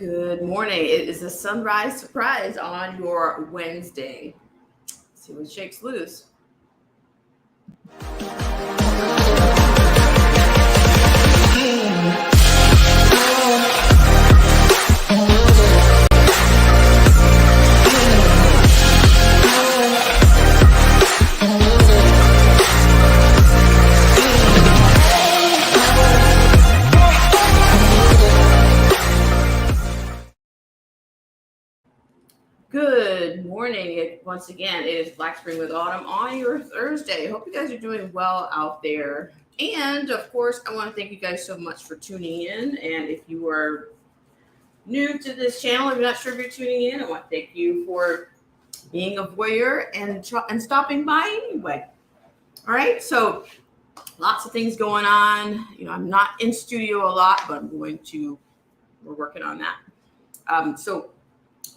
Good morning. It is a sunrise surprise on your Wednesday. Let's see what shakes loose. Good morning. Once again, it is Black Spring with Autumn on your Thursday. Hope you guys are doing well out there. And of course, I want to thank you guys so much for tuning in. And if you are new to this channel, if you're not sure if you're tuning in, I want to thank you for being a voyeur and stopping by anyway. All right, so lots of things going on. I'm not in studio a lot, but we're working on that. So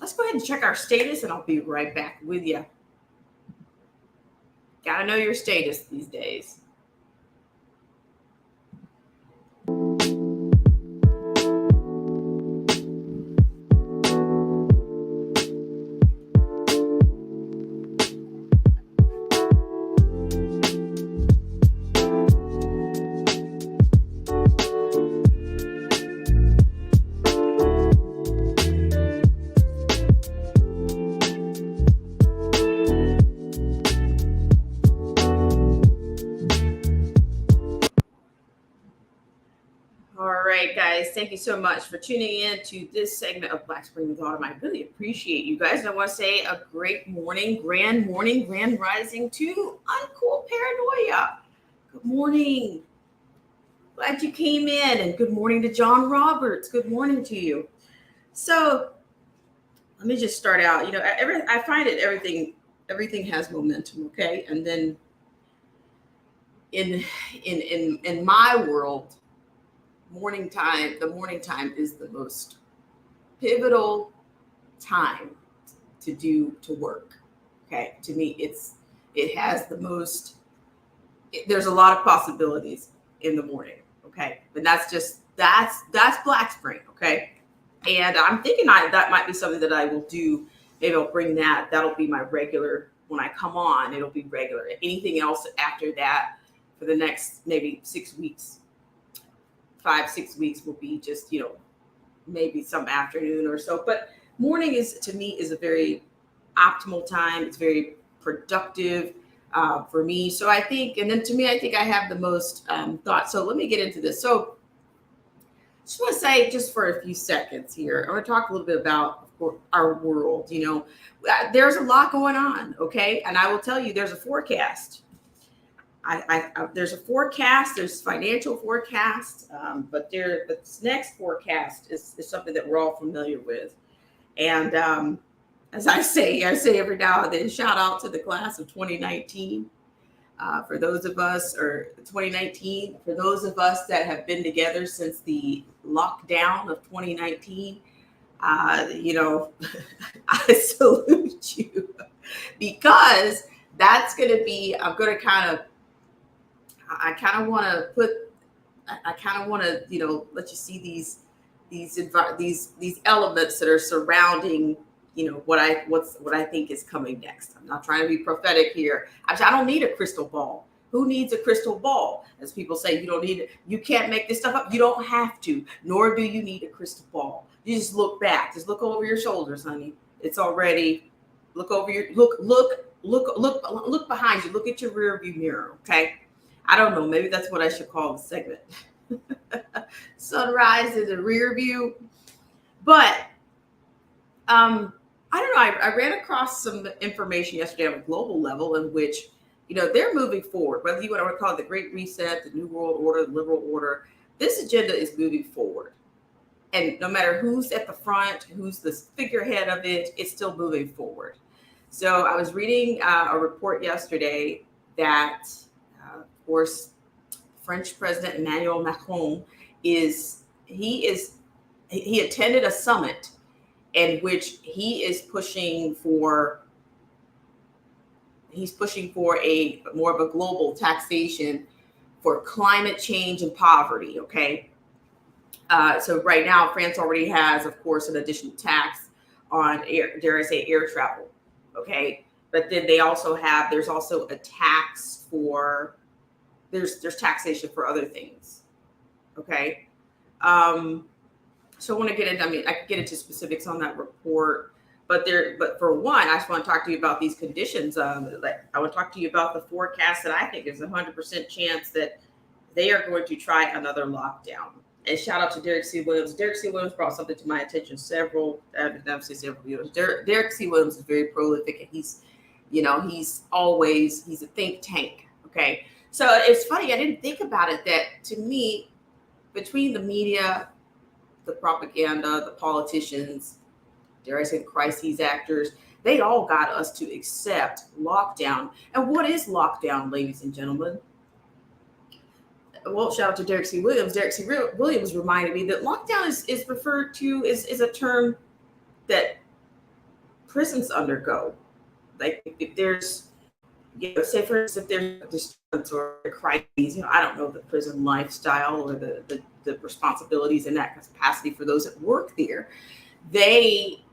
let's go ahead and check our status, and I'll be right back with you. Gotta know your status these days. Guys, thank you so much for tuning in to this segment of Black Spring with Autumn. I really appreciate you guys. And I want to say a great morning, grand rising to Uncool Paranoia. Good morning. Glad you came in, and good morning to John Roberts. Good morning to you. So let me just start out. I find it everything has momentum, okay? And then in my world, the morning time is the most pivotal time to work. Okay, to me, it has the most. There's a lot of possibilities in the morning. Okay, but that's Black Spring. Okay, and I'm thinking that might be something that I will do. Maybe I'll bring that. That'll be my regular when I come on. It'll be regular. Anything else after that for the next maybe 6 weeks. 5-6 weeks will be just, maybe some afternoon or so. But morning is a very optimal time. It's very productive for me. So I think, and then to me, I think I have the most thought. So let me get into this. So I just want to say, just for a few seconds here, I want to talk a little bit about our world. There's a lot going on. Okay. And I will tell you, there's a forecast. There's a forecast, there's financial forecast, but this next forecast is something that we're all familiar with. And as I say every now and then, shout out to the class of 2019. For those of us, or 2019, for those of us that have been together since the lockdown of 2019, I salute you, because that's going to be, I kind of want to let you see these elements that are surrounding, what I think is coming next. I'm not trying to be prophetic here. I don't need a crystal ball. Who needs a crystal ball? As people say, you can't make this stuff up. You don't have to, nor do you need a crystal ball. You just look back. Just look over your shoulders, honey. It's already, look behind you. Look at your rear view mirror. Okay. I don't know. Maybe that's what I should call the segment. Sunrise in the rear view. But I don't know. I ran across some information yesterday on a global level in which, they're moving forward. Whether you want to call it the Great Reset, the New World Order, the Liberal Order, this agenda is moving forward. And no matter who's at the front, who's the figurehead of it, it's still moving forward. So I was reading a report yesterday that, of course, French President Emmanuel Macron he attended a summit in which he's pushing for a more of a global taxation for climate change and poverty. Okay. So right now, France already has, of course, an additional tax on air, dare I say, air travel. Okay, but then there's also a tax for there's taxation for other things. Okay, so I want to get into. I mean, I could get into specifics on that report, but for one, I just want to talk to you about these conditions. Like I want to talk to you about the forecast that I think is 100% chance that they are going to try another lockdown. And shout out to Derek C. Williams. Derek C. Williams brought something to my attention several years. Derek C. Williams is very prolific, and he's a think tank. Okay, so it's funny. I didn't think about it that to me, between the media, the propaganda, the politicians, dare I say, the crises actors, they all got us to accept lockdown. And what is lockdown, ladies and gentlemen? Well, shout out to Derek C. Williams. Derek C. Williams reminded me that lockdown is referred to is a term that prisons undergo. Like if there's, say for instance, if there's a disturbance or a crisis, I don't know the prison lifestyle or the responsibilities in that capacity for those that work there. They,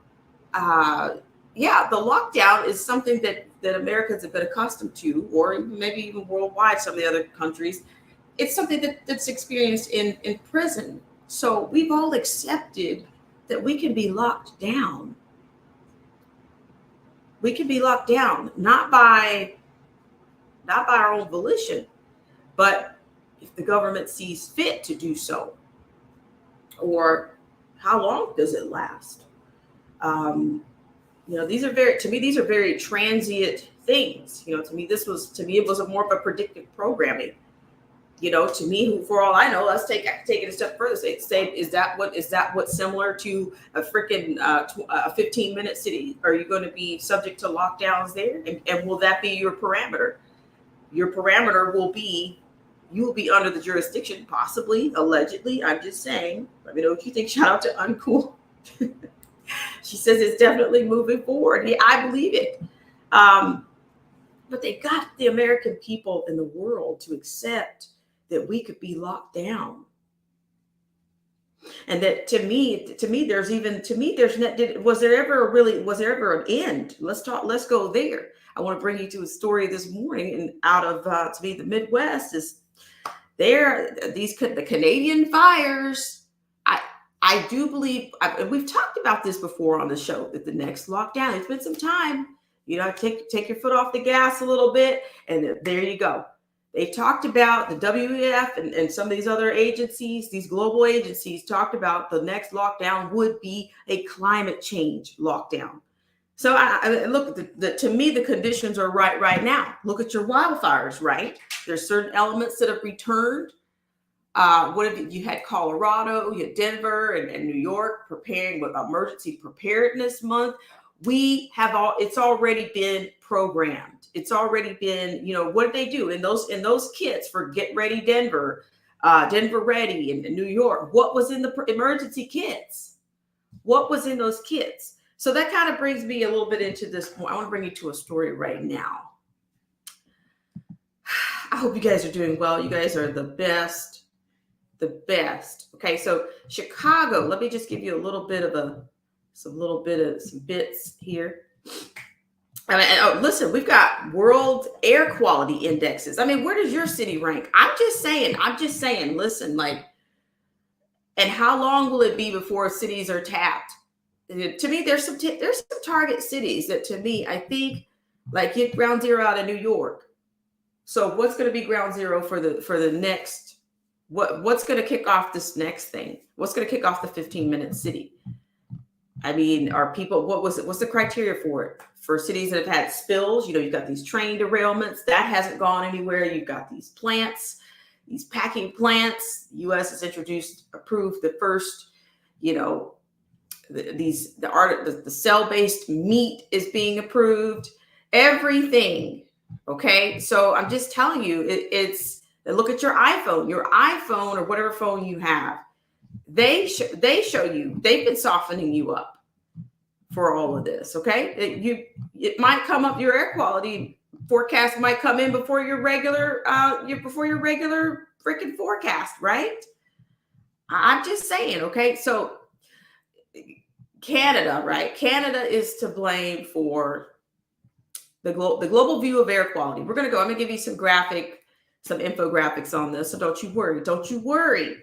the lockdown is something that Americans have been accustomed to, or maybe even worldwide, some of the other countries. It's something that's experienced in prison. So we've all accepted that we can be locked down. We can be locked down, not by our own volition, but if the government sees fit to do so. Or how long does it last? These are very transient things. To me, it was more of a predictive programming. To me, for all I know, let's take it a step further. Say, is that what's similar to a freaking a 15-minute city? Are you going to be subject to lockdowns there? And will that be your parameter? Your parameter will be, you will be under the jurisdiction, possibly, allegedly. I'm just saying. Let me know what you think. Shout out to Uncool. She says it's definitely moving forward. Yeah, I believe it. But they got the American people in the world to accept that we could be locked down. And that to me, was there ever an end? Let's go there. I want to bring you to a story this morning, and out of to me, the Midwest is there. The Canadian fires. I do believe, and we've talked about this before on the show, that the next lockdown, it's been some time. Take your foot off the gas a little bit, and there you go. They talked about the WEF and some of these other agencies, these global agencies talked about the next lockdown would be a climate change lockdown. So I look, to me, the conditions are right now. Look at your wildfires, right? There's certain elements that have returned. You had Colorado, you had Denver and New York preparing with Emergency Preparedness Month. It's already been programmed. It's already been, what did they do in those kits for Get Ready Denver, Denver Ready in New York? What was in the emergency kits? What was in those kits? So that kind of brings me a little bit into this point. I want to bring you to a story right now. I hope you guys are doing well. You guys are the best. Okay, so Chicago, let me just give you a little bit of some bits here. Listen, we've got world air quality indexes. I mean, where does your city rank? I'm just saying, listen, and how long will it be before cities are tapped? To me, there's some target cities that, to me, I think, like, get ground zero out of New York. So what's going to be ground zero for the next, what's going to kick off this next thing? What's going to kick off the 15-minute city? I mean, what's the criteria for it? For cities that have had spills, you've got these train derailments. That hasn't gone anywhere. You've got these plants, these packing plants. The U.S. has approved the first, the cell-based meat is being approved. Everything. Okay. So I'm just telling you, look at your iPhone or whatever phone you have. They show you, they've been softening you up for all of this. Okay. It might come up, your air quality forecast might come in before your regular freaking forecast, right? I'm just saying, okay? So Canada, right? Canada is to blame for the global view of air quality. We're going to go, I'm going to give you some infographics on this. So don't you worry. Don't you worry.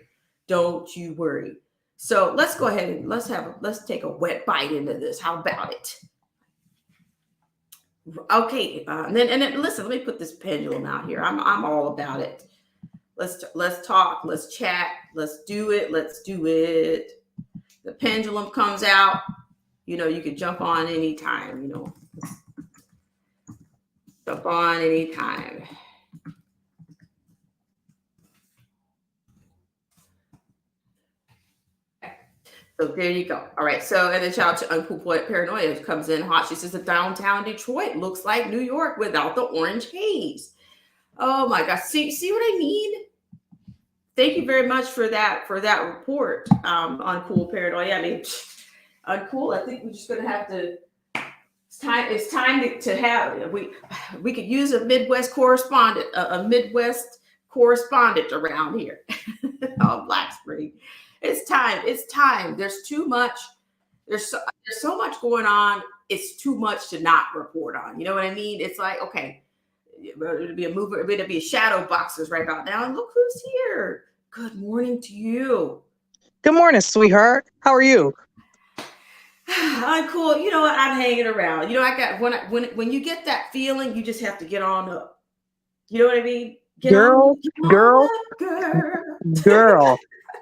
Don't you worry. So let's go ahead and let's take a wet bite into this. How about it? Okay. And then listen, let me put this pendulum out here. I'm all about it. Let's talk. Let's chat. Let's do it. Let's do it. The pendulum comes out. You can jump on anytime, jump on anytime. So there you go. All right. So, and then shout out to Uncool Poet Paranoia comes in hot. She says the downtown Detroit looks like New York without the orange haze. Oh my gosh. See what I mean? Thank you very much for that report, Uncool Paranoia. I mean, Uncool. I think we're just gonna have to. It's time to have we could use a Midwest correspondent, around here on Black Spring. It's time. There's too much. There's so much going on. It's too much to not report on. You know what I mean? It's like, okay, it'll be a mover, it'll be a shadow boxers right about now. And look who's here. Good morning to you. Good morning, sweetheart. How are you? I'm cool. You know what? I'm hanging around. I got when you get that feeling, you just have to get on up. You know what I mean? Girl.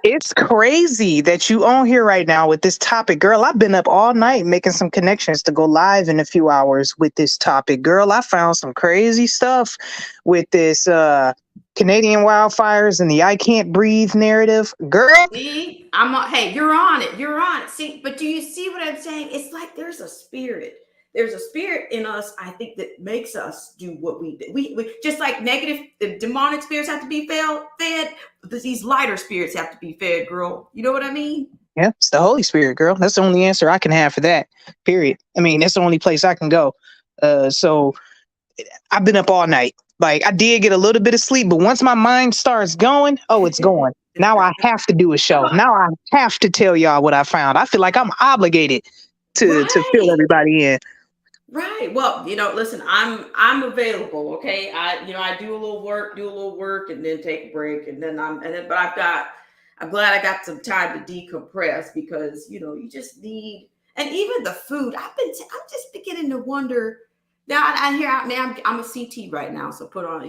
It's crazy that you on here right now with this topic. Girl, I've been up all night making some connections to go live in a few hours with this topic. Girl, I found some crazy stuff with this Canadian wildfires and the I can't breathe narrative. Girl. See, hey, you're on it. You're on it. See, but do you see what I'm saying? It's like there's a spirit. There's a spirit in us, I think, that makes us do what we do. We just like the demonic spirits have to be fed. These lighter spirits have to be fed, girl. You know what I mean? Yeah, it's the Holy Spirit, girl. That's the only answer I can have for that. Period. I mean, that's the only place I can go. So I've been up all night. Like, I did get a little bit of sleep, but once my mind starts going, it's going. Now I have to do a show. Now I have to tell y'all what I found. I feel like I'm obligated to fill everybody in. Right. Well, listen, I'm available. Okay. I do a little work and then take a break. But I'm glad I got some time to decompress because, you just need, and even the food, I'm just beginning to wonder now. I'm a CT right now. So put on,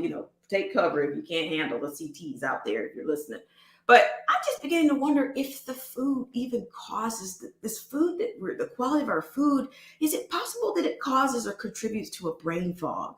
take cover if you can't handle the CTs out there, if you're listening. But I'm just beginning to wonder if the food even causes this food the quality of our food. Is it possible that it causes or contributes to a brain fog?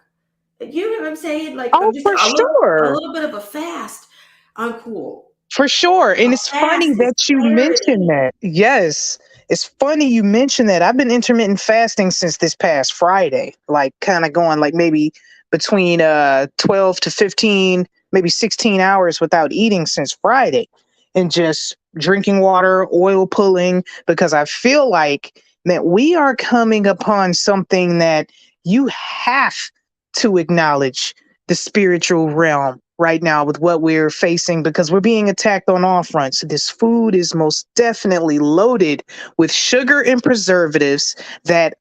You know what I'm saying? Like, for sure. A little bit of a fast. Uncool. For sure. And it's funny that you mentioned that. Yes. It's funny you mentioned that. I've been intermittent fasting since this past Friday, like kind of going like maybe between 12 to 15, maybe 16 hours without eating since Friday, and just drinking water, oil pulling, because I feel like that we are coming upon something that you have to acknowledge, the spiritual realm right now with what we're facing, because we're being attacked on all fronts. This food is most definitely loaded with sugar and preservatives that,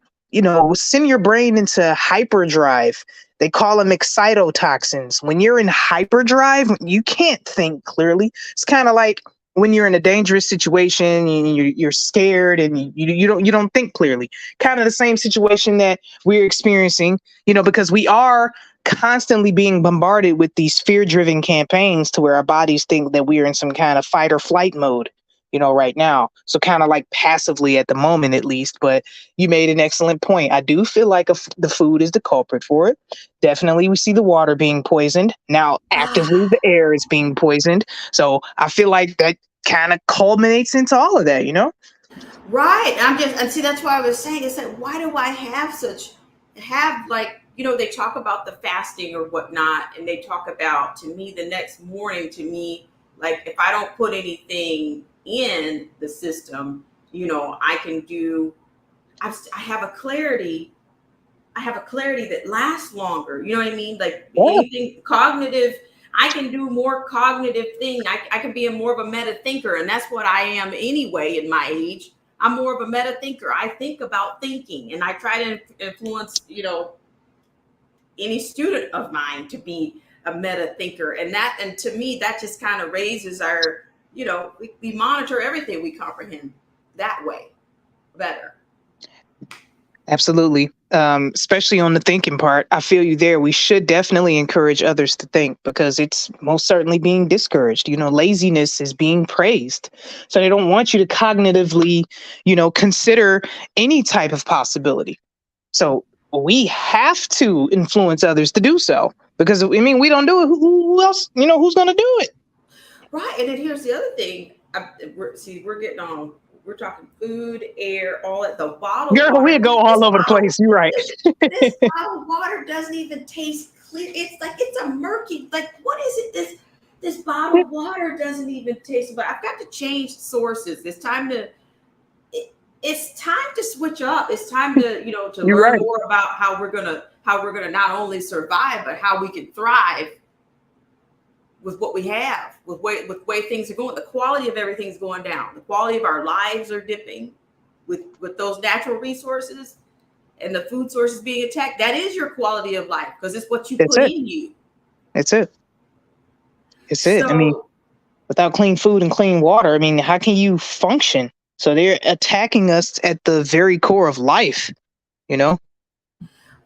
send your brain into hyperdrive. They call them excitotoxins. When you're in hyperdrive, you can't think clearly. It's kind of like when you're in a dangerous situation and you're scared and you don't think clearly. Kind of the same situation that we're experiencing, because we are constantly being bombarded with these fear-driven campaigns to where our bodies think that we are in some kind of fight or flight mode, right now. So kind of like passively at the moment, at least. But you made an excellent point. I do feel like the food is the culprit for it. Definitely, we see the water being poisoned. Now, actively, the air is being poisoned. So I feel like that kind of culminates into all of that, Right. And see, that's why I was saying, it's like, why do I they talk about the fasting or whatnot, and they talk about, to me, the next morning, like if I don't put anything in the system, I can do, I have a clarity that lasts longer. You know what I mean? Like anything cognitive. I can do more cognitive thing. I can be a more of a meta thinker, and that's what I am anyway in my age. I'm more of a meta thinker. I think about thinking, and I try to influence, any student of mine to be a meta thinker. And to me, that just kind of raises our, we monitor everything we comprehend that way better. Absolutely. Especially on the thinking part. I feel you there. We should definitely encourage others to think because it's most certainly being discouraged. Laziness is being praised. So they don't want you to cognitively, consider any type of possibility. So we have to influence others to do so because we don't do it. Who else, who's going to do it? Right. And then here's the other thing. We're getting on. We're talking food, air, all at the bottle. Girl, we'll go all over the place. You're right. This bottled water doesn't even taste clear. It's like it's a murky. Like, what is it? This bottled water doesn't even taste. But I've got to change sources. It's time to switch up. It's time to to learn more about how we're gonna not only survive but how we can thrive with what we have, with way things are going. The quality of everything's going down. The quality of our lives are dipping with those natural resources and the food sources being attacked. That is your quality of life because it's what you put in you. It's it. It's it. Without clean food and clean water, how can you function? So they're attacking us at the very core of life,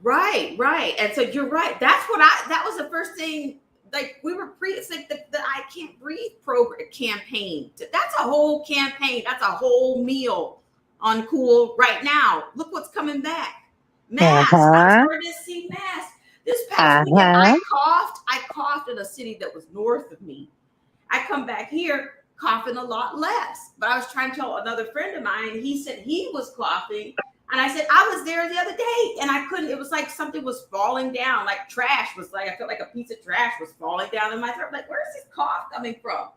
Right. And so you're right. That was the first thing. Like it's like the I Can't Breathe program campaign. That's a whole campaign. That's a whole meal on Cool right now. Look what's coming back. Masks. I'm starting to see masks. This past weekend, I coughed in a city that was north of me. I come back here coughing a lot less. But I was trying to tell another friend of mine, and he said he was coughing. And I said, I was there the other day and I couldn't, it was like something was falling down, like trash was like, I felt like a piece of trash was falling down in my throat. Like, where's this cough coming from?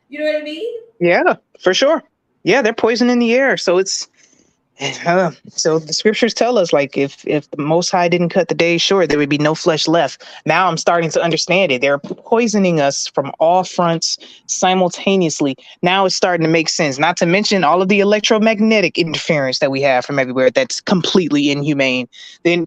You know what I mean? Yeah, for sure. Yeah, they're poisoning the air. So so the scriptures tell us, like, if the Most High didn't cut the days short, there would be no flesh left. Now I'm starting to understand it. They're poisoning us from all fronts simultaneously. Now it's starting to make sense. Not to mention all of the electromagnetic interference that we have from everywhere. That's completely inhumane. Then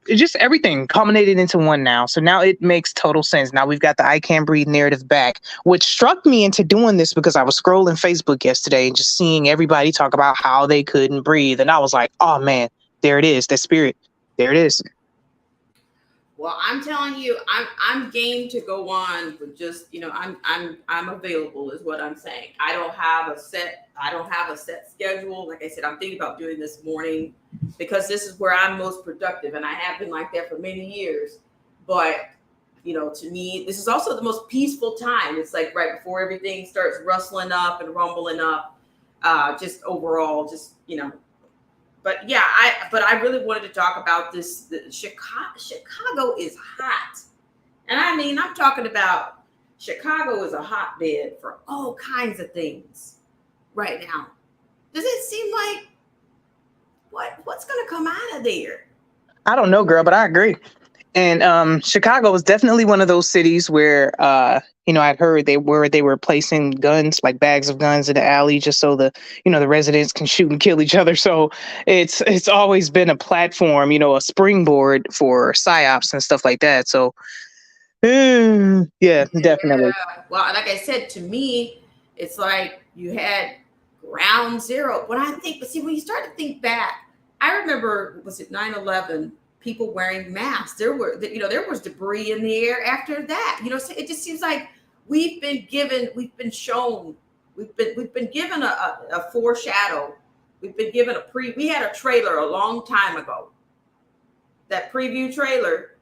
just everything culminated into one now. So now it makes total sense. Now we've got the I Can't Breathe narrative back, which struck me into doing this because I was scrolling Facebook yesterday and just seeing everybody talk about how they couldn't breathe. And I was like, oh man, there it is. That spirit. There it is. Well, I'm telling you, I'm game to go on with just, I'm available is what I'm saying. I don't have a set schedule. Like I said, I'm thinking about doing this morning because this is where I'm most productive. And I have been like that for many years. But, to me, this is also the most peaceful time. It's like right before everything starts rustling up and rumbling up, just overall, But yeah, I really wanted to talk about this. Chicago is hot. And I'm talking about Chicago is a hotbed for all kinds of things right now. Does it seem like what's going to come out of there? I don't know, girl, but I agree. And Chicago was definitely one of those cities where, I'd heard they were placing guns, like bags of guns in the alley, just so the residents can shoot and kill each other. So it's always been a platform, a springboard for psyops and stuff like that. So yeah, definitely. Yeah. Well, like I said, to me, it's like you had ground zero. When you start to think back, I remember, was it 9/11? People wearing masks. There was debris in the air after that. So it just seems like we've been given a foreshadow. We've been given we had a trailer a long time ago. That preview trailer.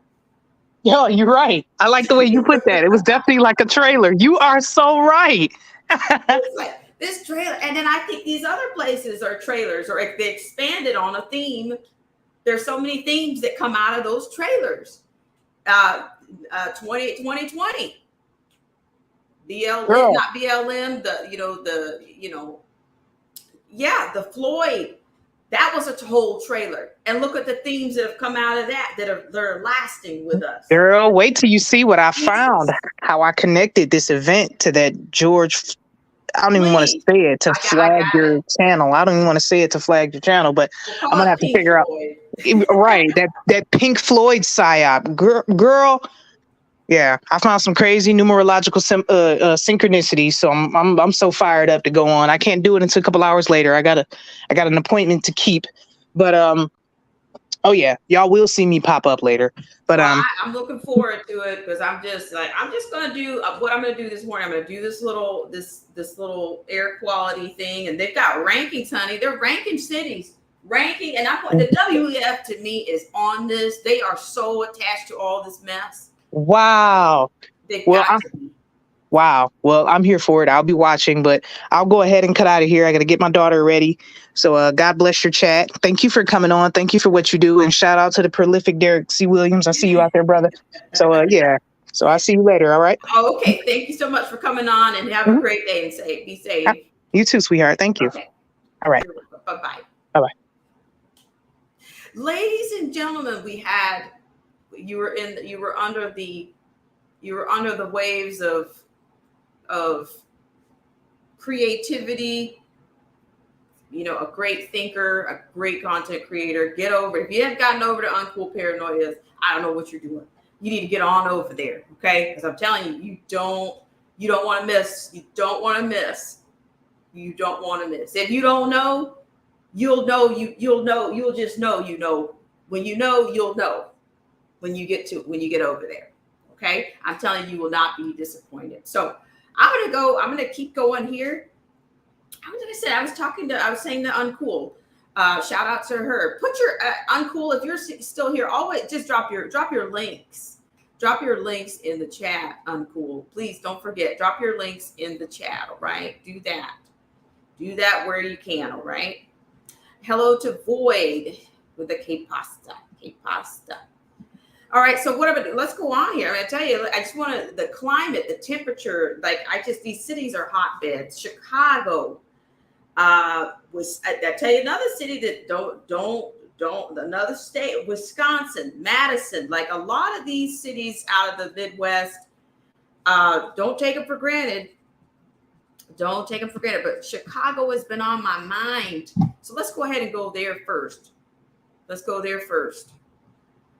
Yo, you're right. I like the way you put that. It was definitely like a trailer. You are so right. It's like this trailer. And then I think these other places are trailers, or if they expanded on a theme. There's so many themes that come out of those trailers. 2020, BLM, not BLM, the Floyd That was a whole trailer. And look at the themes that have come out of that are lasting with us. Girl, wait till you see what I found, how I connected this event to that George. I don't even want to say it to flag your channel. I don't even want to say it to flag your channel, but I'm going to have to figure out. Right. That Pink Floyd psyop. Girl. Yeah, I found some crazy numerological synchronicity, so I'm so fired up to go on. I can't do it until a couple hours later. I got an appointment to keep, but oh yeah, y'all will see me pop up later. But I'm looking forward to it because I'm just gonna do what I'm gonna do this morning. I'm gonna do this little air quality thing, and they've got rankings, honey. They're ranking cities. Ranking, and the WEF to me is on this. They are so attached to all this mess. Wow. Wow. Well, I'm here for it. I'll be watching, but I'll go ahead and cut out of here. I got to get my daughter ready. So God bless your chat. Thank you for coming on. Thank you for what you do. And shout out to the prolific Derek C. Williams. I see you out there, brother. So yeah. So I'll see you later. All right. Oh, okay. Thank you so much for coming on, and have a great day, and be safe. You too, sweetheart. Thank you. Okay. All right. Bye-bye. Bye-bye. Ladies and gentlemen, you were under the waves of creativity, a great thinker, a great content creator. Get over it. If you haven't gotten over the Uncool Paranoia, I don't know what you're doing. You need to get on over there, okay? Because I'm telling you, you don't want to miss. You don't want to miss. You don't want to miss. If you don't know, you'll know. You'll know. You'll just know. When you know, you'll know. When you get over there. Okay. I'm telling you, you will not be disappointed. So I'm going to keep going here. Like I said, I was saying the Uncool, shout out to her. Put your Uncool. If you're still here, always just drop your links. Drop your links in the chat, Uncool. Please don't forget, drop your links in the chat. All right. Do that where you can. All right. Hello to Void with the K pasta. All right, so what I'm gonna do? Let's go on here. I'm gonna tell you. I just want the climate, the temperature. These cities are hotbeds. Chicago I tell you another city that don't another state. Wisconsin, Madison. Like a lot of these cities out of the Midwest. Don't take them for granted. Don't take them for granted. But Chicago has been on my mind. So let's go ahead and go there first.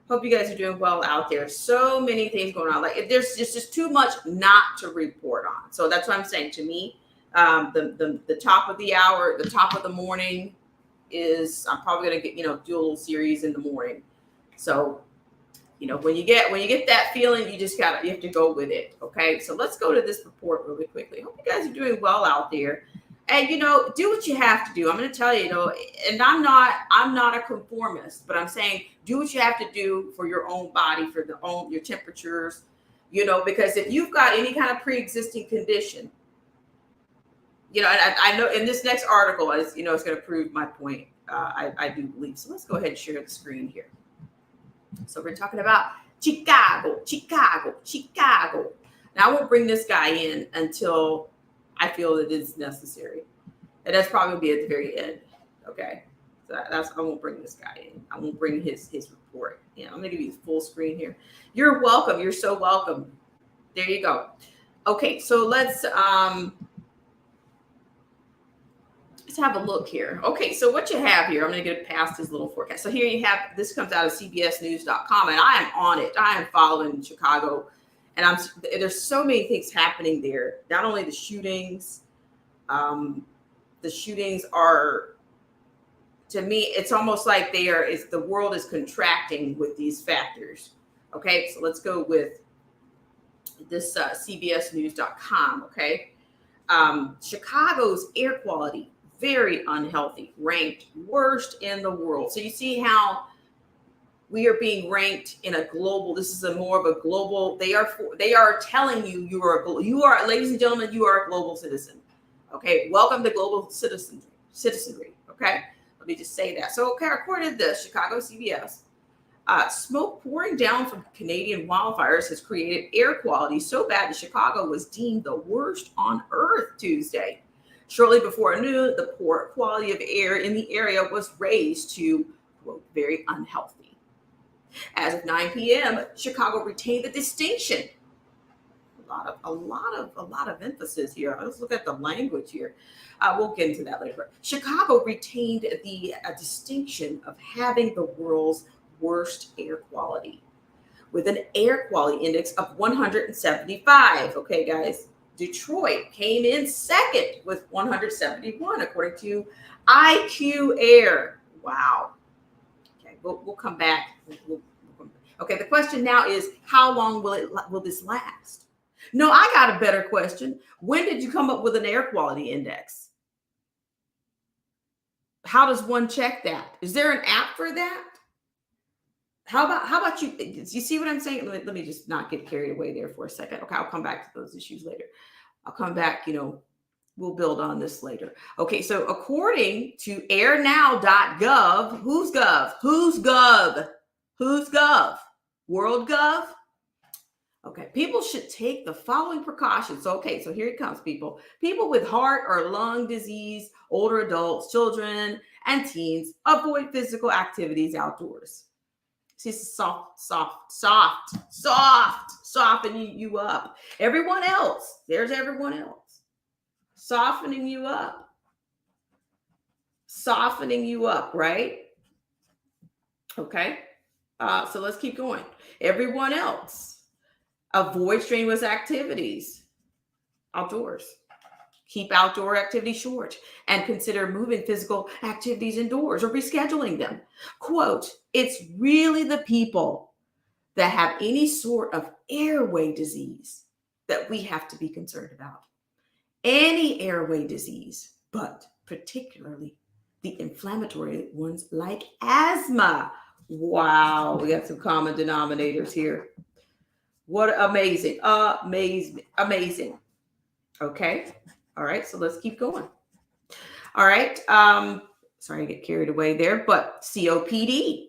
Hope you guys are doing well out there. So many things going on. Like there's just too much not to report on. So that's what I'm saying. To me, the top of the hour, the top of the morning is I'm probably gonna do a little series in the morning. So when you get that feeling, you have to go with it. Okay. So let's go to this report really quickly. Hope you guys are doing well out there. And do what you have to do. I'm going to tell you, and I'm not a conformist, but I'm saying do what you have to do for your own body, for your temperatures, because if you've got any kind of pre-existing condition, and I know in this next article, it's going to prove my point. I do believe. So let's go ahead and share the screen here. So we're talking about Chicago. Now I won't bring this guy in until I feel it is necessary. And that's probably be at the very end. Okay. So I won't bring this guy in. I won't bring his report. Yeah, I'm gonna give you the full screen here. You're welcome. You're so welcome. There you go. Okay, so let's have a look here. Okay, so what you have here, I'm gonna get past his little forecast. So here you have, this comes out of CBSnews.com, and I am on it. I am following Chicago. And there's so many things happening there. Not only the shootings are, to me, it's almost like the world is contracting with these factors. Okay, so let's go with this CBSnews.com. Okay, Chicago's air quality, very unhealthy, ranked worst in the world. So you see how we are being ranked in a global. This is more of a global. They are telling you you are, ladies and gentlemen, you are a global citizen. Okay, welcome to global citizenry. Okay, let me just say that. So, okay, according to this, Chicago CBS, smoke pouring down from Canadian wildfires has created air quality so bad that Chicago was deemed the worst on earth Tuesday. Shortly before noon, the poor quality of air in the area was raised to, quote, very unhealthy. As of 9 p.m., Chicago retained the distinction. A lot of emphasis here. Let's look at the language here. We'll get into that later. Chicago retained the distinction of having the world's worst air quality, with an air quality index of 175. Okay, guys. Detroit came in second with 171, according to IQ Air. Wow. Okay, we'll come back. Okay, the question now is, how long will this last? No, I got a better question. When did you come up with an air quality index? How does one check that? Is there an app for that? How about you? You see what I'm saying? Let me just not get carried away there for a second. Okay, I'll come back to those issues later. I'll come back, we'll build on this later. Okay, so according to airnow.gov, who's gov? Who's gov? Who's gov? World Gov? Okay, people should take the following precautions. Okay, so here it comes, people. People with heart or lung disease, older adults, children, and teens avoid physical activities outdoors. See, softening you up. Everyone else, there's everyone else. Softening you up, right? Okay, so let's keep going. Everyone else, avoid strenuous activities outdoors. Keep outdoor activities short and consider moving physical activities indoors or rescheduling them. Quote, it's really the people that have any sort of airway disease that we have to be concerned about. Any airway disease, but particularly the inflammatory ones like asthma. Wow, we got some common denominators here. What amazing. Okay. All right, so let's keep going. All right. Sorry to get carried away there, but COPD.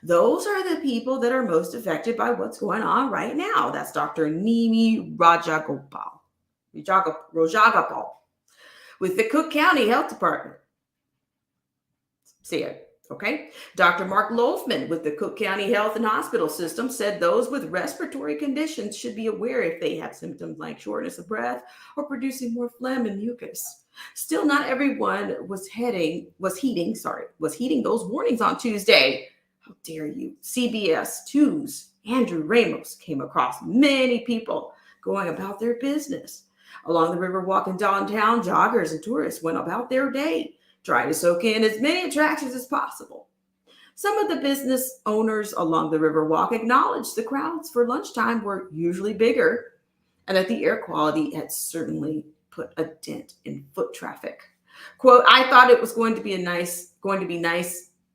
Those are the people that are most affected by what's going on right now. That's Dr. Nimi Rajagopal with the Cook County Health Department. See it. Okay. Dr. Mark Loafman with the Cook County Health and Hospital System said those with respiratory conditions should be aware if they have symptoms like shortness of breath or producing more phlegm and mucus. Still, not everyone was heeding those warnings on Tuesday. How dare you? CBS 2's Andrew Ramos came across many people going about their business. Along the Riverwalk in downtown, joggers and tourists went about their day, trying to soak in as many attractions as possible. Some of the business owners along the Riverwalk acknowledged the crowds for lunchtime were usually bigger and that the air quality had certainly put a dent in foot traffic. Quote, I thought it was going to be nice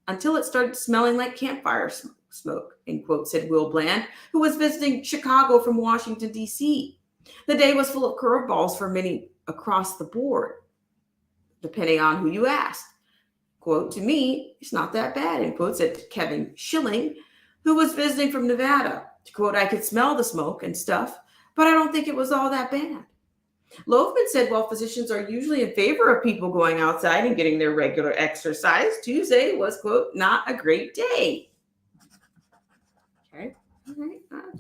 until it started smelling like campfire smoke, end quote, said Will Bland, who was visiting Chicago from Washington, D.C. The day was full of curveballs for many across the board, depending on who you asked. Quote, to me, it's not that bad, end quote, said Kevin Schilling, who was visiting from Nevada. Quote, I could smell the smoke and stuff, but I don't think it was all that bad. Loafman said while physicians are usually in favor of people going outside and getting their regular exercise, Tuesday was, quote, not a great day. Okay. All right. I'm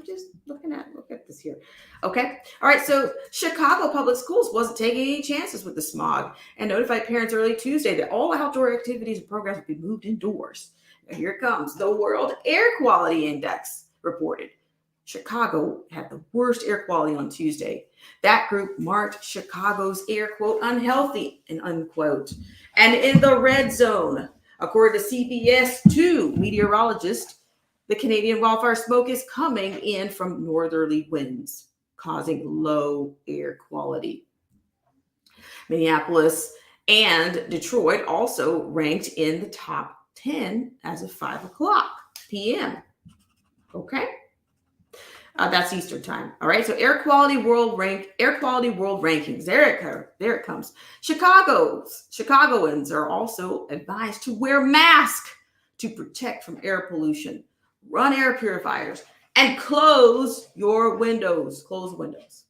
just look at this here. Okay. All right. So Chicago Public Schools wasn't taking any chances with the smog and notified parents early Tuesday that all outdoor activities and programs would be moved indoors. Now here it comes. The World Air Quality Index reported Chicago had the worst air quality on Tuesday. That group marked Chicago's air, quote, unhealthy, and unquote, and in the red zone. According to CBS 2 meteorologist, the Canadian wildfire smoke is coming in from northerly winds, causing low air quality. Minneapolis and Detroit also ranked in the top 10 as of 5 o'clock p.m. Okay. That's Eastern time. All right. So air quality world rankings. There it comes. Chicagoans are also advised to wear masks to protect from air pollution, run air purifiers, and close your windows. Close windows.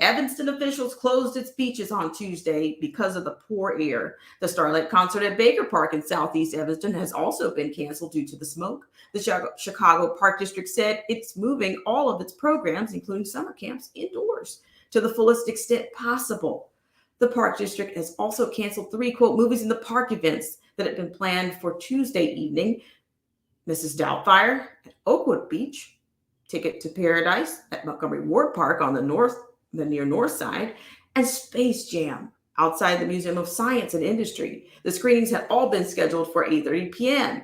Evanston officials closed its beaches on Tuesday because of the poor air. The Starlight concert at Baker Park in Southeast Evanston has also been canceled due to the smoke. The Chicago Park District said it's moving all of its programs, including summer camps, indoors to the fullest extent possible. The Park District has also canceled 3, quote, movies in the park events that had been planned for Tuesday evening. Mrs. Doubtfire at Oakwood Beach, Ticket to Paradise at Montgomery Ward Park on the near north side, and Space Jam outside the Museum of Science and Industry. The screenings had all been scheduled for 8:30 p.m.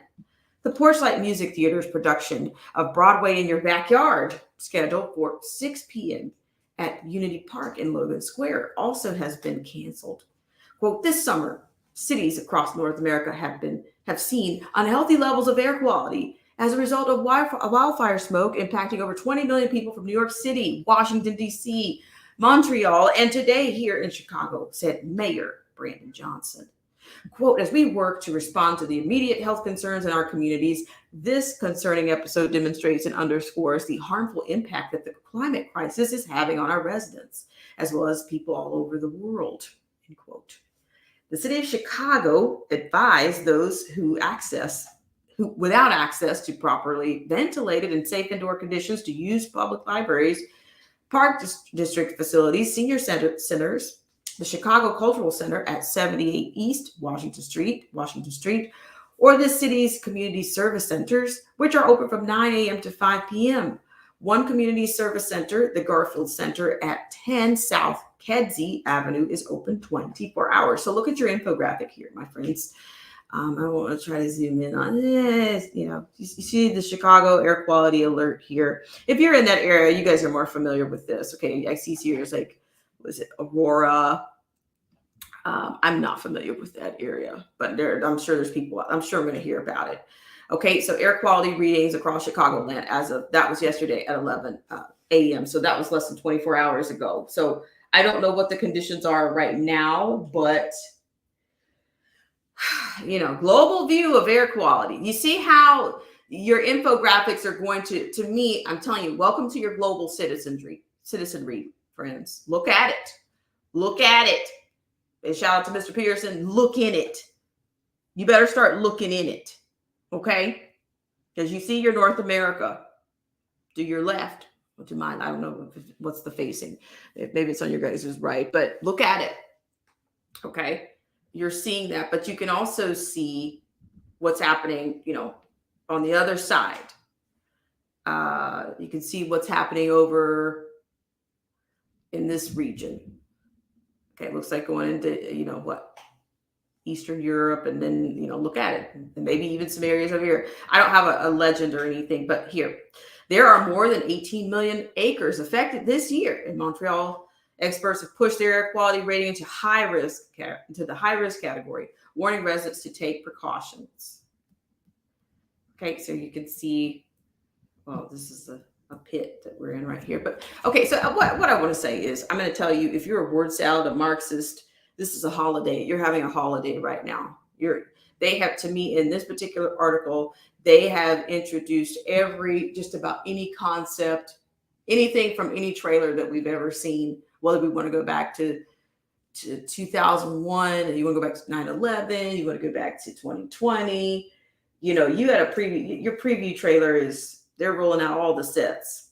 The Porchlight Music Theater's production of Broadway in Your Backyard, scheduled for 6 p.m. at Unity Park in Logan Square, also has been canceled. Quote, this summer, cities across North America have seen unhealthy levels of air quality as a result of wildfire smoke impacting over 20 million people from New York City, Washington, D.C., Montreal, and today here in Chicago, said Mayor Brandon Johnson. Quote, as we work to respond to the immediate health concerns in our communities, this concerning episode demonstrates and underscores the harmful impact that the climate crisis is having on our residents, as well as people all over the world, end quote. The city of Chicago advised those who without access to properly ventilated and safe indoor conditions to use public libraries, park district facilities, senior centers, the Chicago Cultural Center at 78 East Washington Street, or the city's community service centers, which are open from 9 a.m. to 5 p.m. One community service center, the Garfield Center at 10 South Kedzie Avenue, is open 24 hours. So look at your infographic here, my friends. I want to try to zoom in on this. You see the Chicago air quality alert here. If you're in that area, you guys are more familiar with this. Okay, I see here is like, was it Aurora? I'm not familiar with that area, but I'm sure there's people. I'm sure I'm going to hear about it. Okay, so air quality readings across Chicagoland that was yesterday at 11 a.m. So that was less than 24 hours ago. So I don't know what the conditions are right now, but global view of air quality. You see how your infographics are going to me, I'm telling you, welcome to your global citizenry, friends. Look at it. And shout out to Mr. Pearson. Look in it. You better start looking in it. Okay? Because you see your North America to your left, or to mine. I don't know what's the facing. Maybe it's on your guys' right, but look at it. Okay? You're seeing that, but you can also see what's happening, on the other side. You can see what's happening over in this region. Okay, it looks like going into, Eastern Europe, and then, look at it. And maybe even some areas over here. I don't have a legend or anything, but here. There are more than 18 million acres affected this year in Montreal. Experts have pushed their air quality rating into the high risk category, warning residents to take precautions. Okay, so you can see, this is a pit that we're in right here. But okay, so what I want to say is, I'm going to tell you, if you're a word salad, a Marxist, this is a holiday. You're having a holiday right now. They have, to me, in this particular article, they have introduced just about any concept, anything from any trailer that we've ever seen. Whether we want to go back to 2001, and you want to go back to 9/11, you want to go back to 2020. You had a preview. Your preview trailer they're rolling out all the sets.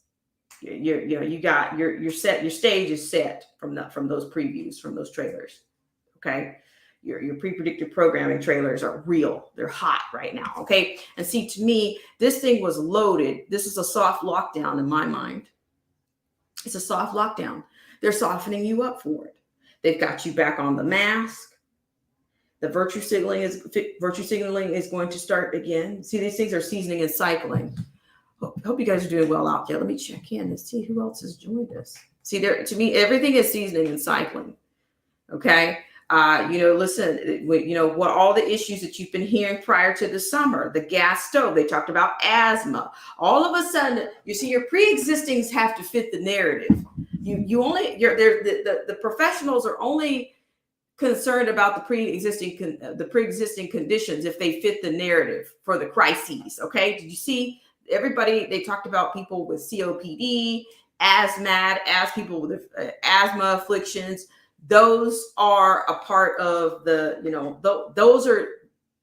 You got your set. Your stage is set from those previews, from those trailers. Okay. Your pre-predicted programming trailers are real. They're hot right now. Okay. And see, to me, this thing was loaded. This is a soft lockdown in my mind. It's a soft lockdown. They're softening you up for it. They've got you back on the mask. The virtue signaling is going to start again. See, these things are seasoning and cycling. Hope you guys are doing well out there. Let me check in and see who else has joined us. See, to me, everything is seasoning and cycling. Okay. Listen, what all the issues that you've been hearing prior to the summer, the gas stove, they talked about asthma. All of a sudden, you see your pre-existings have to fit the narrative. The professionals are only concerned about the pre-existing conditions if they fit the narrative for the crises. Okay. Did you see everybody? They talked about people with COPD as people with asthma afflictions. Those are a part of the, those are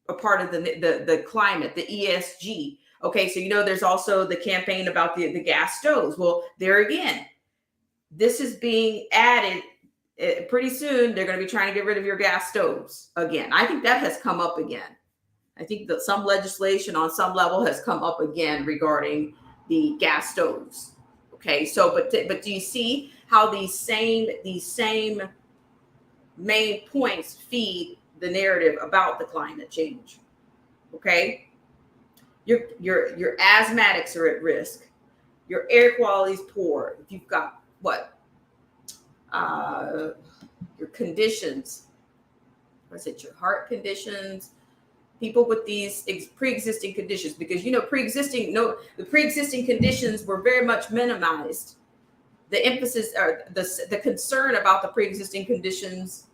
a part of the climate, the ESG. Okay, so there's also the campaign about the gas stoves. Well, there again, this is being added pretty soon. They're going to be trying to get rid of your gas stoves again. I think that has come up again. I think that some legislation on some level has come up again regarding the gas stoves. Okay, so but do you see how these same main points feed the narrative about the climate change? Okay, your asthmatics are at risk. Your air quality is poor. If you've got your conditions, your heart conditions, people with these pre-existing conditions, because the pre-existing conditions were very much minimized. The emphasis or the concern about the pre-existing conditions,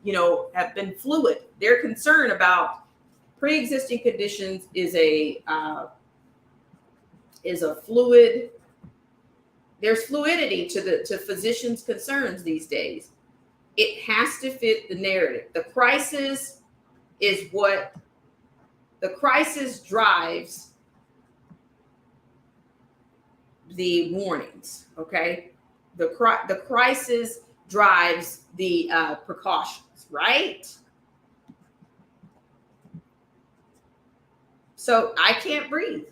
have been fluid. Their concern about pre-existing conditions is a fluid. There's fluidity to physicians' concerns these days. It has to fit the narrative. The crisis drives the warnings. Okay, the crisis drives the precautions, right? So I can't breathe.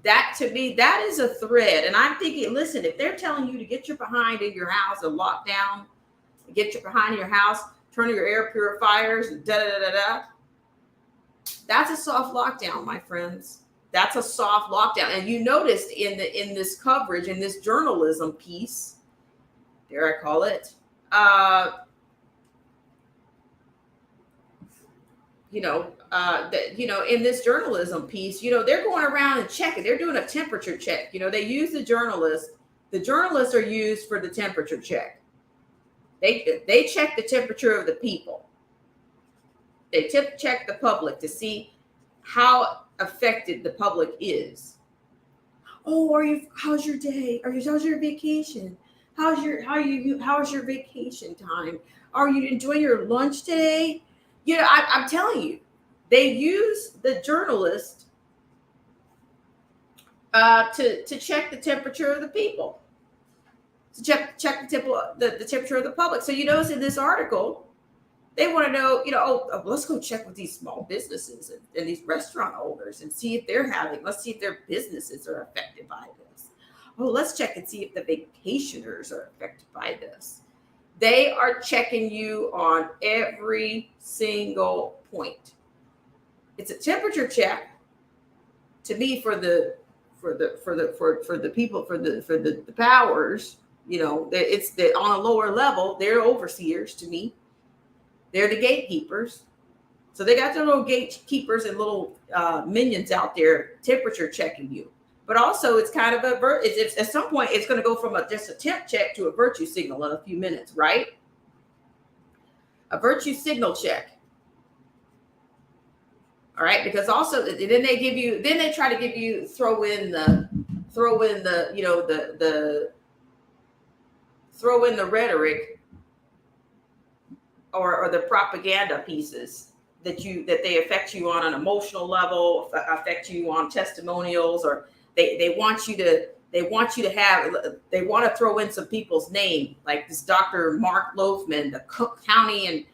That, to me, that is a thread. And I'm thinking, listen, if they're telling you to get your behind in your house and lock down, get your behind in your house, turn on your air purifiers, and that's a soft lockdown, my friends. That's a soft lockdown. And you noticed in this coverage, in this journalism piece, dare I call it, in this journalism piece, they're going around and checking. They're doing a temperature check. They use the journalists. The journalists are used for the temperature check. They check the temperature of the people. They check the public to see how affected the public is. Oh, how's your day? How's your vacation? How's your vacation time? Are you enjoying your lunch today? I'm telling you, they use the journalist to check the temperature of the people, to check the temperature of the public. So you notice in this article, they want to know, let's go check with these small businesses and these restaurant owners and see if let's see if their businesses are affected by this. Oh, let's check and see if the vacationers are affected by this. They are checking you on every single point. It's a temperature check to me for the people, for the powers. It's on a lower level. They're overseers to me. They're the gatekeepers. So they got their little gatekeepers and little minions out there temperature checking you. But also, it's kind of at some point, it's going to go from just a temp check to a virtue signal in a few minutes, right? A virtue signal check. All right, because also then they try to give you throw in the rhetoric or the propaganda pieces that they affect you on an emotional level, affect you on testimonials, or they want to throw in some people's name, like this Dr. Mark Loafman, the Cook County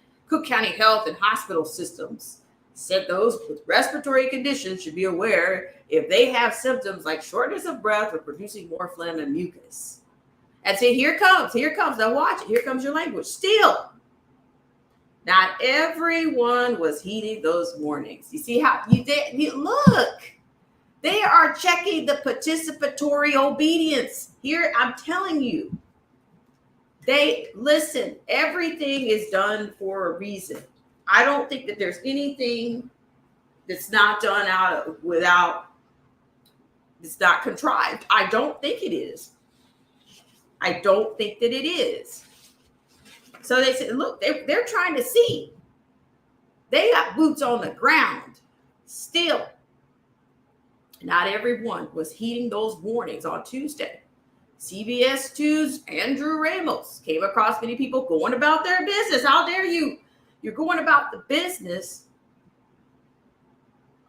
Health and Hospital Systems said those with respiratory conditions should be aware if they have symptoms like shortness of breath or producing more phlegm and mucus. And say, here comes, now watch it, here comes your language. Still, not everyone was heeding those warnings. You see how you look. They are checking the participatory obedience. Here, I'm telling you. Listen, everything is done for a reason. I don't think that there's anything that's not done it's not contrived. I don't think it is. I don't think that it is. So they said, look, they're trying to see. They got boots on the ground. Still, not everyone was heeding those warnings on Tuesday. CBS 2's Andrew Ramos came across many people going about their business. How dare you? You're going about the business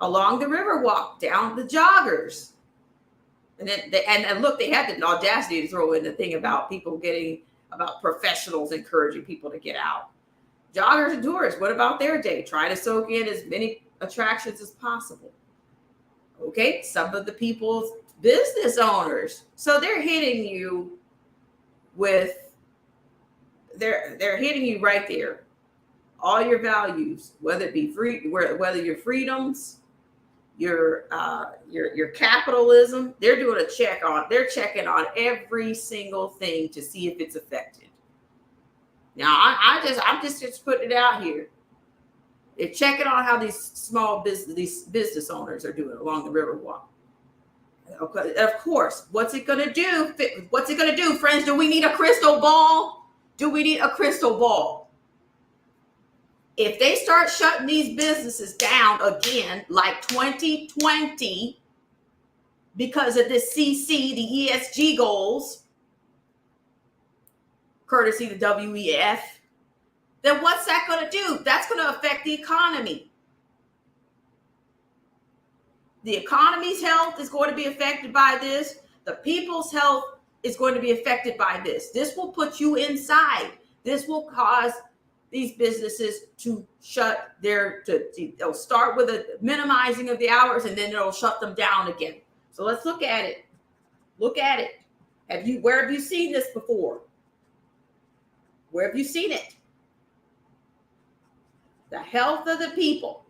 along the Riverwalk, down the joggers. And then and look, they had the audacity to throw in the thing about about professionals encouraging people to get out. Joggers and tourists, what about their day? Try to soak in as many attractions as possible. Okay, some of the people's business owners. So they're hitting you with, they're hitting you right there. All your values, whether it be whether your freedoms, your capitalism, they're checking on every single thing to see if it's affected. Now, I'm just putting it out here. They're checking on how these business owners are doing along the Riverwalk. Okay, of course, what's it going to do? What's it going to do, friends? Do we need a crystal ball? Do we need a crystal ball? If they start shutting these businesses down again, like 2020, because of this CC, the ESG goals, courtesy the WEF, then what's that going to do? That's going to affect the economy. The economy's health is going to be affected by this. The people's health is going to be affected by this. This will put you inside. This will cause these businesses to shut they'll start with a minimizing of the hours, and then it'll shut them down again. So let's look at it. Look at it. Where have you seen this before? Where have you seen it? The health of the people.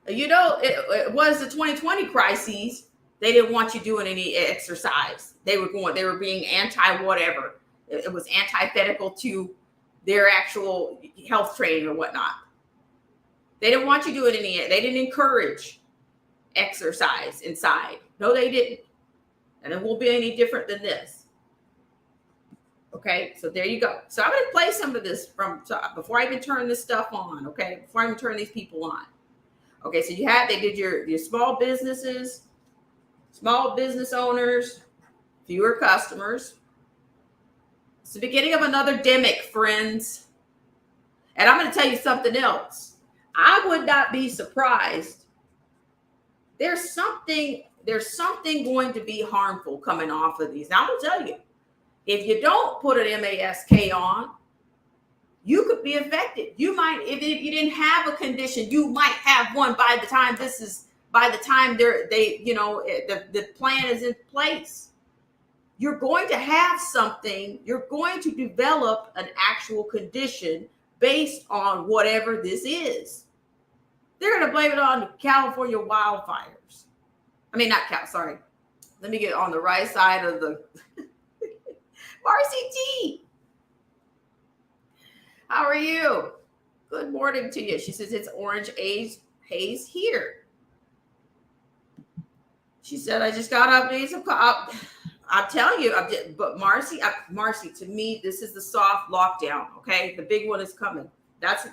You know, it was the 2020 crises. They didn't want you doing any exercise. They were being anti-whatever. It was antithetical to their actual health training or whatnot. They didn't want you doing they didn't encourage exercise inside. No, they didn't. And it won't be any different than this. Okay, so there you go. So I'm going to play some of this before I even turn this stuff on, okay? Before I even turn these people on. Okay, so they did your small businesses, small business owners, fewer customers. It's the beginning of another demic, friends. And I'm going to tell you something else. I would not be surprised. There's something going to be harmful coming off of these. Now, I'm going to tell you, if you don't put an mask on, you could be affected. You might, if you didn't have a condition, you might have one by the time the plan is in place. You're going to have something. You're going to develop an actual condition based on whatever this is. They're going to blame it on California wildfires. I mean, sorry. Let me get on the right side of the Marcy T. How are you? Good morning to you. She says it's orange haze here. She said, I just got up. I'm telling you, but Marcy, to me, this is the soft lockdown. Okay, the big one is coming. That's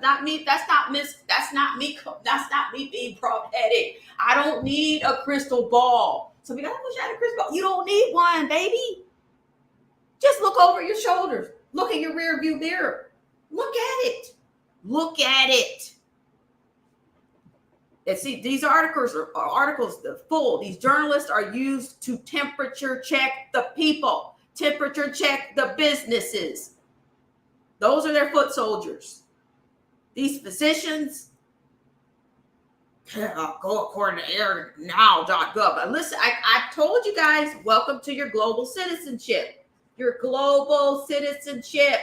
not me. That's not me being prophetic. I don't need a crystal ball. So we gotta push out a crystal ball. You don't need one, baby. Just look over your shoulders. Look at your rear view mirror. Look at it. Look at it. And see, these articles full. These journalists are used to temperature check the people, temperature check the businesses. Those are their foot soldiers. These physicians go according to airnow.gov. But listen, I told you guys, welcome to your global citizenship. Your global citizenship.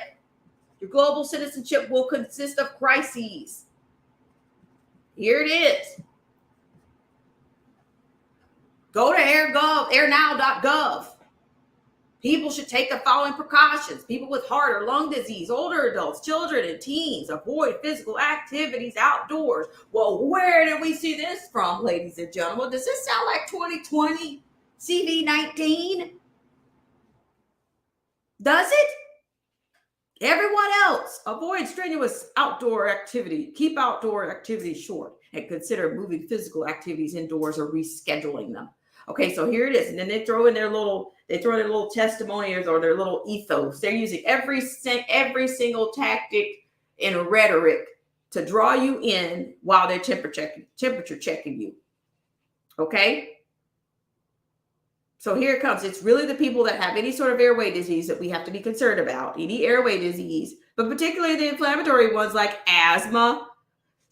Your global citizenship will consist of crises. Here it is. Go to airnow.gov. People should take the following precautions. People with heart or lung disease, older adults, children, and teens avoid physical activities outdoors. Well, where did we see this from, ladies and gentlemen? Does this sound like 2020 CV19? Does it? Everyone else, avoid strenuous outdoor activity. Keep outdoor activities short and consider moving physical activities indoors or rescheduling them. Okay, so here it is. And then they throw in their little testimonials or their little ethos. They're using every single tactic and rhetoric to draw you in while they're temperature checking you. Okay? So here it comes. It's really the people that have any sort of airway disease that we have to be concerned about. Any airway disease, but particularly the inflammatory ones like asthma,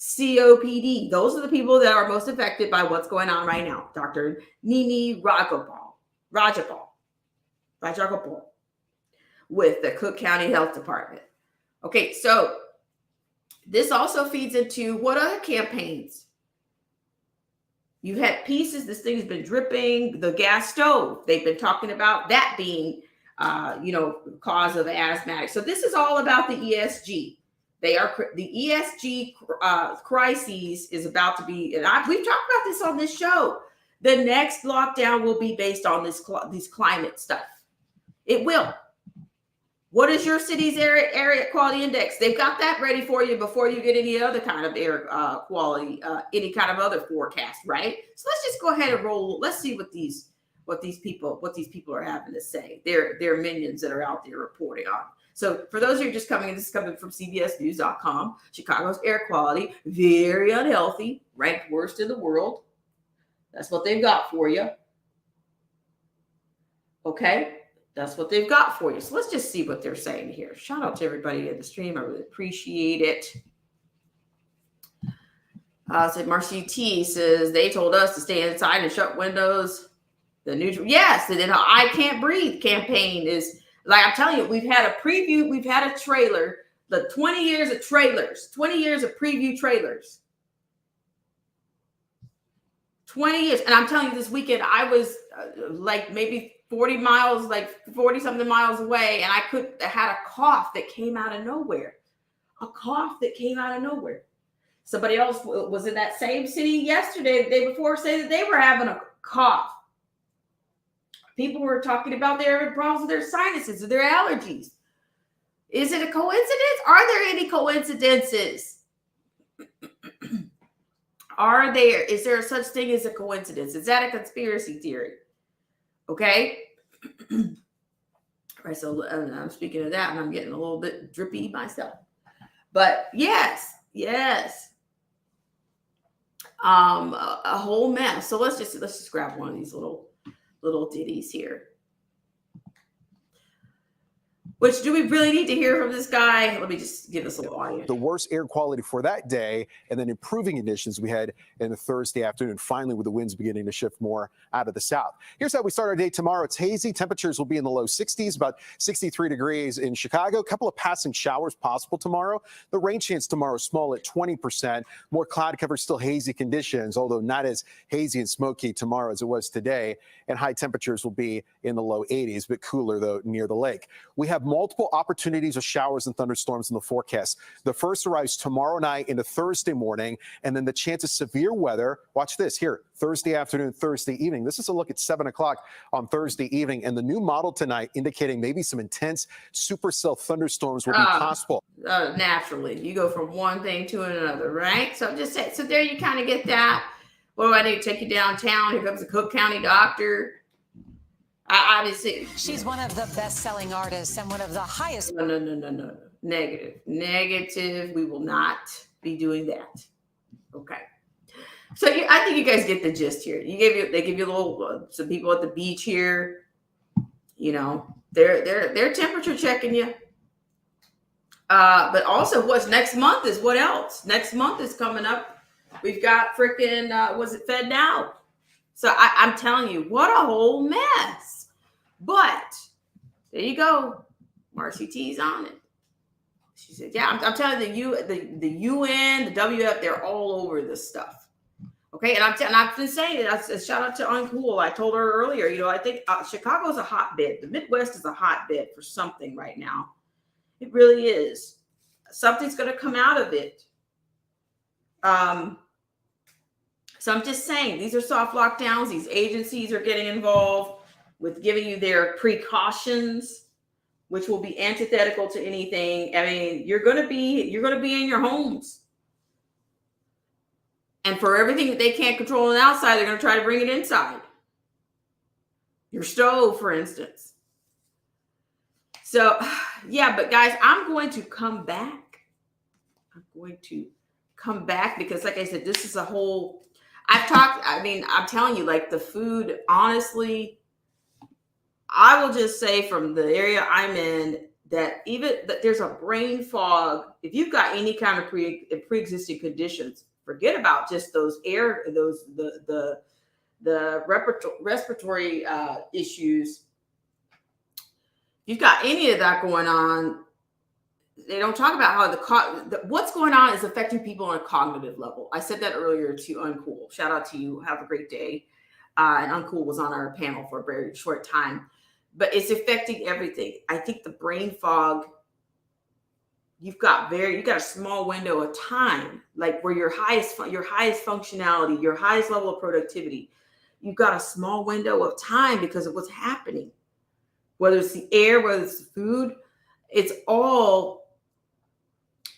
COPD. Those are the people that are most affected by what's going on right now. Dr. Nimi Rajagopal with the Cook County Health Department. Okay, so this also feeds into what other campaigns? You had pieces, this thing has been dripping, the gas stove. They've been talking about that being, cause of asthmatic. So this is all about the ESG. The ESG crises is about to be, and we've talked about this on this show. The next lockdown will be based on this climate stuff. It will. What is your city's area quality index? They've got that ready for you before you get any other kind of air quality, any kind of other forecast, right? So let's just go ahead and roll. Let's see what these people are having to say. Their minions that are out there reporting on. So for those who are just coming in, this is coming from CBSNews.com. Chicago's air quality, very unhealthy, ranked worst in the world. That's what they've got for you. Okay, that's what they've got for you. So let's just see what they're saying here. Shout out to everybody in the stream. I really appreciate it. Said Marcy T says they told us to stay inside and shut windows. Yes, and then I Can't Breathe campaign is, like I'm telling you, we've had a preview, we've had a trailer, the 20 years of trailers, 20 years of preview trailers. 20 years. And I'm telling you, this weekend, I was like maybe 40 miles, like 40 something miles away. And I had a cough that came out of nowhere. Somebody else was in that same city yesterday, the day before, saying that they were having a cough. People were talking about their problems with their sinuses or their allergies. Is it a coincidence? Are there any coincidences? Is there such thing as a coincidence? Is that a conspiracy theory? Okay. All right. So I'm speaking of that, and I'm getting a little bit drippy myself. But yes. A whole mess. So let's just grab one of these little ditties here. Which do we really need to hear from this guy? Let me just give us a little audio. The worst air quality for that day, and then improving conditions we had in the Thursday afternoon, finally with the winds beginning to shift more out of the south. Here's how we start our day tomorrow. It's hazy. Temperatures will be in the low 60s, about 63 degrees in Chicago. A couple of passing showers possible tomorrow. The rain chance tomorrow is small at 20%. More cloud cover, still hazy conditions, although not as hazy and smoky tomorrow as it was today. And high temperatures will be in the low 80s, but cooler, though, near the lake. We have multiple opportunities of showers and thunderstorms in the forecast. The first arrives tomorrow night into Thursday morning, and then the chance of severe weather. Watch this here, Thursday afternoon, Thursday evening. This is a look at 7 o'clock on Thursday evening, and the new model tonight indicating maybe some intense supercell thunderstorms will be possible. Naturally, you go from one thing to another, right? So just say, so there you kind of get that. Well, I need to take you downtown. Here comes the Cook County doctor. Obviously, she's one of the best-selling artists and one of the highest. No. Negative. We will not be doing that. Okay. So I think you guys get the gist here. They give you a little. Some people at the beach here. You know, they're temperature checking you. But also, what's next month is what else? Next month is coming up. We've got freaking was it Fed Now? So I'm telling you, what a whole mess. But there you go. Marcy T's on it. She said, yeah, I'm telling you, the UN, the WF, they're all over this stuff. Okay. And I've been saying it. Shout out to Uncool. I told her earlier, I think Chicago's a hotbed. The Midwest is a hotbed for something right now. It really is. Something's going to come out of it. So I'm just saying, these are soft lockdowns. These agencies are getting involved with giving you their precautions, which will be antithetical to anything. I mean, you're going to be in your homes. And for everything that they can't control on the outside, they're going to try to bring it inside. your stove, for instance. So, yeah, but guys, I'm going to come back. Because, like I said, this is a whole, I'm telling you, like the food, honestly, I will just say from the area I'm in that even that there's a brain fog. If you've got any kind of pre-existing conditions, forget about just the respiratory issues. You've got any of that going on. They don't talk about how what's going on is affecting people on a cognitive level. I said that earlier to Uncool. Shout out to you. Have a great day. And Uncool was on our panel for a very short time, but it's affecting everything. I think the brain fog. You've got a small window of time, like where your highest functionality, your highest level of productivity. You've got a small window of time because of what's happening. Whether it's the air, whether it's the food, it's all.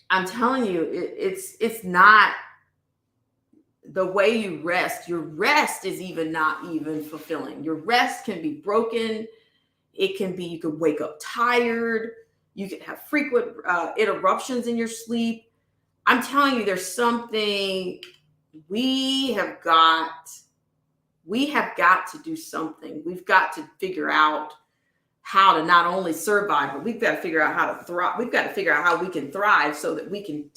I'm telling you, it's not the way you rest. Your rest is not even fulfilling. Your rest can be broken. It can be, you could wake up tired. You can have frequent interruptions in your sleep. I'm telling you, there's something we have got to do something. We've got to figure out how to not only survive, but we've got to figure out how to thrive. We've got to figure out how we can thrive so that we can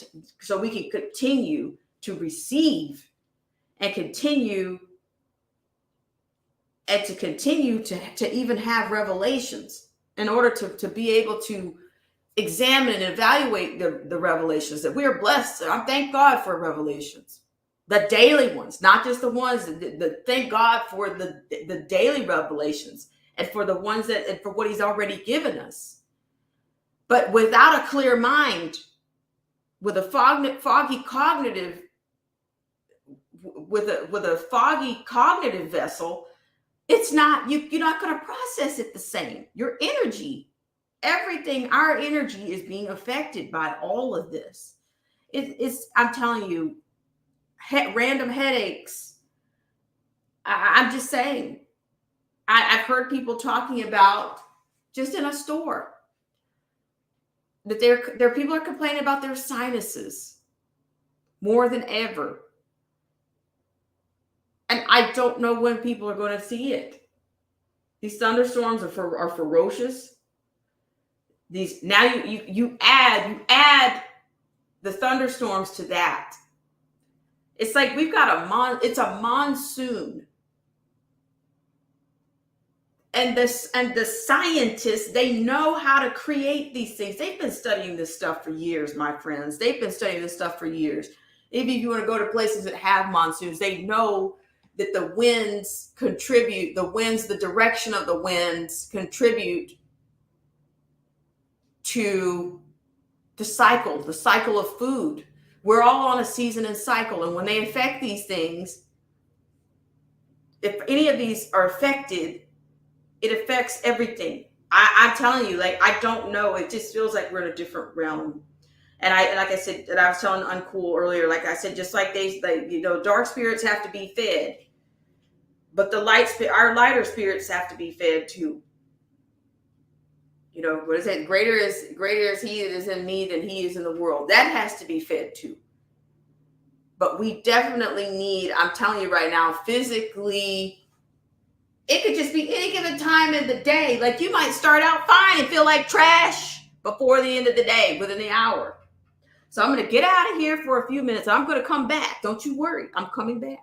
continue to receive and continue to even have revelations in order to be able to examine and evaluate the revelations that we are blessed. I thank God for revelations, the daily ones, not just the ones thank God for the daily revelations. And for the ones and for what he's already given us. But without a clear mind, with a foggy cognitive vessel, it's not, you're not going to process it the same. Your energy, our energy is being affected by all of this. I'm telling you, random headaches. I'm just saying. I've heard people talking about just in a store that their people are complaining about their sinuses more than ever. And I don't know when people are going to see it. These thunderstorms are ferocious. Now you add the thunderstorms to that. It's like we've got it's a monsoon. And the scientists, they know how to create these things. They've been studying this stuff for years, my friends. They've been studying this stuff for years. Even if you want to go to places that have monsoons, they know that the winds contribute, the direction of the winds contribute to the cycle of food. We're all on a season and cycle. And when they affect these things, if any of these are affected, it affects everything. I'm telling you, like, I don't know. It just feels like we're in a different realm. And like I said, that I was telling Uncool earlier, like I said, just like dark spirits have to be fed, but our lighter spirits have to be fed too. What is it? Greater is he that is in me than he is in the world. That has to be fed too. But we definitely need, I'm telling you right now, physically. It could just be any given time in the day. Like you might start out fine and feel like trash before the end of the day, within the hour. So I'm going to get out of here for a few minutes. I'm going to come back. Don't you worry. I'm coming back.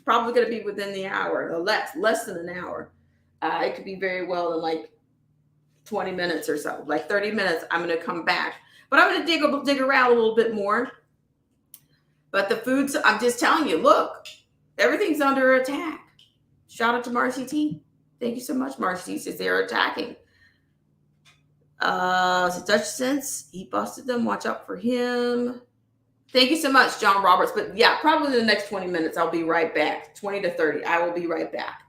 Probably going to be within the hour or less than an hour. It could be very well in like 20 minutes or so, like 30 minutes. I'm going to come back, but I'm going to dig around a little bit more. But the foods, I'm just telling you, look. Everything's under attack. Shout out to Marcy T. Thank you so much, Marcy. Says they're attacking. So Dutch Sense, he busted them. Watch out for him. Thank you so much, John Roberts. But yeah, probably in the next 20 minutes, I'll be right back. 20 to 30. I will be right back.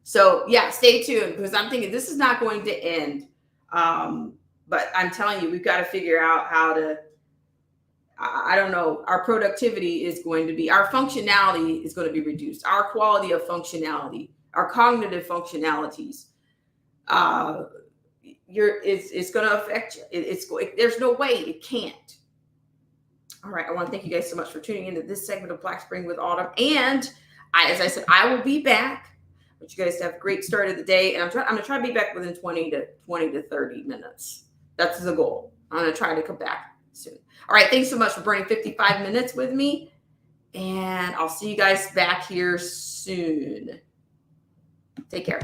So yeah, stay tuned because I'm thinking this is not going to end. But I'm telling you, we've got to figure out how to I don't know, our productivity is going to be, our functionality is going to be reduced. Our quality of functionality, our cognitive functionalities, it's going to affect you. There's no way it can't. All right. I want to thank you guys so much for tuning into this segment of Black Spring with Autumn. And as I said, I will be back. But you guys have a great start of the day. And I'm going to try to be back within 20 to 30 minutes. That's the goal. I'm going to try to come back soon. All right. Thanks so much for burning 55 minutes with me. And I'll see you guys back here soon. Take care.